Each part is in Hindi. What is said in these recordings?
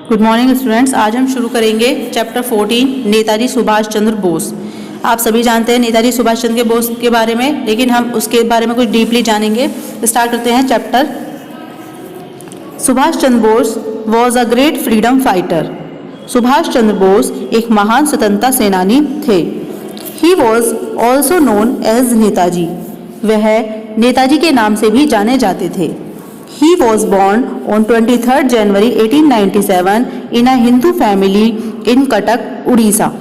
Good morning students. आज हम शुरू करेंगे चैप्टर 14 नेताजी सुभाष चंद्र बोस। आप सभी जानते हैं नेताजी सुभाष चंद्र बोस के बारे में, लेकिन हम उसके बारे में कुछ डीपली जानेंगे। स्टार्ट करते हैं chapter. Subhash Chandra Bose was a great freedom fighter. Subhash Chandra Bose एक महान स्वतंत्रता सेनानी थे। He was also known as Netaji. वह नेताजी के नाम से भी जाने जाते थे। He was born on 23rd January 1897 in a Hindu family in Cuttack, Orissa.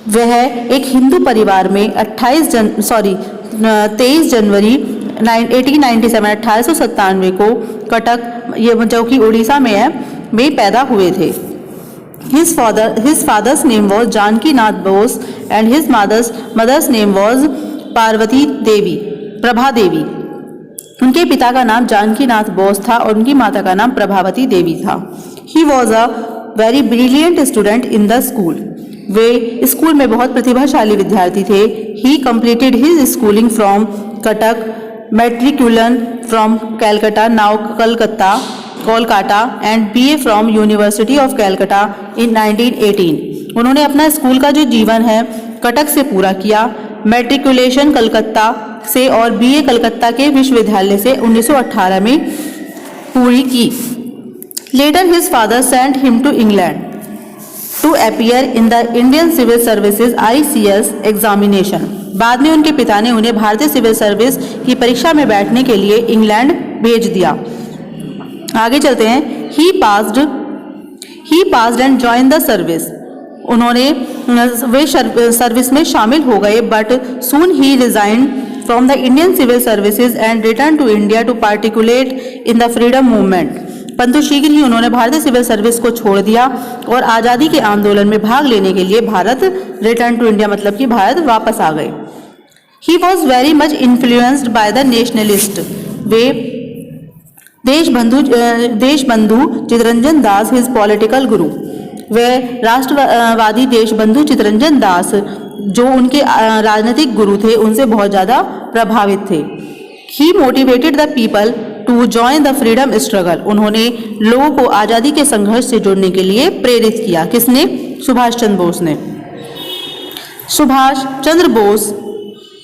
वह एक हिंदू परिवार में 23 जनवरी 1897 को कटक, ये जो कि उड़ीसा में है, में पैदा हुए थे। His father's name was Janaki Nath Bose and his mother's name was Parvati देवी, प्रभा देवी। उनके पिता का नाम जानकी नाथ बोस था और उनकी माता का नाम प्रभावती देवी था। He was a very brilliant student in the school. वे स्कूल में बहुत प्रतिभाशाली विद्यार्थी थे। He completed his schooling from Cuttack, matriculation from Calcutta now Kolkata and BA from university of Calcutta in 1918। उन्होंने अपना स्कूल का जो जीवन है कटक से पूरा किया, मैट्रिकुलेशन कलकत्ता से और BA कलकत्ता के विश्वविद्यालय से 1918 में पूरी की। Later his father sent him to England to appear in the Indian civil services ICS examination. बाद में उनके पिता ने उन्हें भारतीय सिविल सर्विस की परीक्षा में बैठने के लिए इंग्लैंड भेज दिया। आगे चलते हैं। He passed and join the service. वे सर्विस में शामिल हो गए, but soon he resigned from the Indian civil services and returned to India to participate in the freedom movement। परंतु शीघ्र ही उन्होंने भारतीय सिविल सर्विस को छोड़ दिया और आज़ादी के आंदोलन में भाग लेने के लिए भारत रिटर्न टू इंडिया मतलब कि भारत वापस आ गए। He was very much influenced by the nationalist। Way Deshbandhu Chitranjan Das his political guru। वे राष्ट्रवादी देशबंधु चितरंजन दास जो उनके राजनीतिक गुरु थे उनसे बहुत ज़्यादा प्रभावित थे। He motivated the people to join the freedom struggle. उन्होंने लोगों को आज़ादी के संघर्ष से जुड़ने के लिए प्रेरित किया। किसने? सुभाष चंद्र बोस ने। Subhash Chandra Bose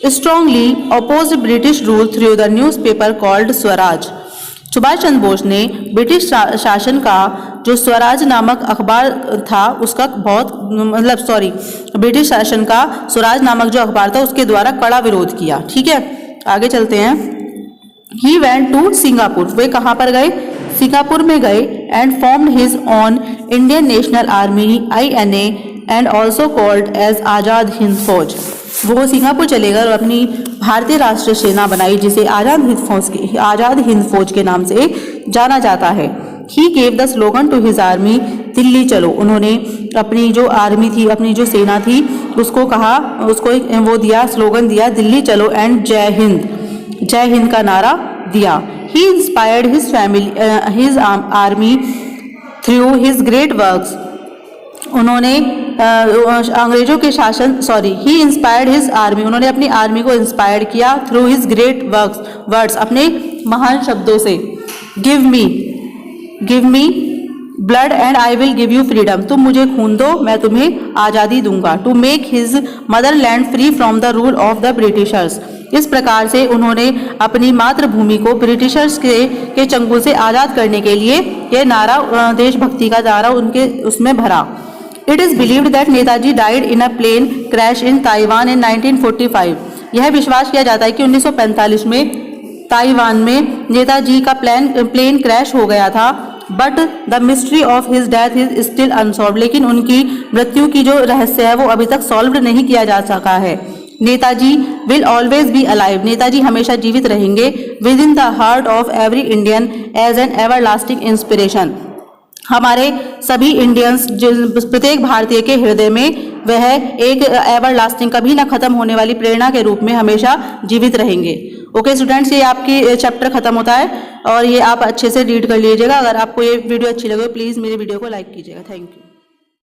strongly opposed British rule through the newspaper called Swaraj. Subhash Chandra Bose ने ब्रिटिश शासन का जो स्वराज नामक अखबार था उसका ब्रिटिश शासन का स्वराज नामक जो अखबार था उसके द्वारा कड़ा विरोध किया। ठीक है, आगे चलते हैं। He went to Singapore. वे कहाँ पर गए? सिंगापुर में गए and formed his own Indian National Army INA and also called as Azad Hind Fauj. वो सिंगापुर चले गए और अपनी भारतीय राष्ट्रीय सेना बनाई जिसे आज़ाद हिंद फौज के नाम से जाना जाता है। He gave the slogan to his army Delhi चलो। उन्होंने अपनी जो आर्मी थी, अपनी जो सेना थी उसको वो दिया, स्लोगन दिया दिल्ली चलो एंड जय हिंद का नारा दिया। He inspired his army through his great works. उन्होंने अंग्रेजों के शासन ही इंस्पायर्ड हिज आर्मी। उन्होंने अपनी आर्मी को इंस्पायर किया थ्रू हिज ग्रेट वर्ड्स अपने महान शब्दों से। Give me blood and I will give you freedom. तुम मुझे खून दो, मैं तुम्हें आज़ादी दूंगा। To make his motherland free from the rule of the Britishers. इस प्रकार से उन्होंने अपनी मातृभूमि को ब्रिटिशर्स के चंगुल से आज़ाद करने के लिए यह नारा, देशभक्ति का नारा उसमें भरा। It is believed that Netaji died in a plane crash in Taiwan in 1945। यह विश्वास किया जाता है कि 1945 में ताइवान में नेताजी का प्लेन क्रैश हो गया था। But the mystery of his death is still unsolved. लेकिन उनकी मृत्यु की जो रहस्य है वो अभी तक सॉल्व नहीं किया जा सका है। Netaji will always be alive. Netaji हमेशा जीवित रहेंगे within the heart of every Indian as an everlasting inspiration. हमारे सभी इंडियंस, प्रत्येक भारतीय के हृदय में वह एक एवरलास्टिंग, कभी ना खत्म होने वाली प्रेरणा के रूप में हमेशा जीवित रहेंगे। ओके स्टूडेंट्स, ये आपकी चैप्टर खत्म होता है और ये आप अच्छे से रीड कर लीजिएगा। अगर आपको ये वीडियो अच्छी लगे प्लीज़ मेरे वीडियो को लाइक कीजिएगा। Thank you.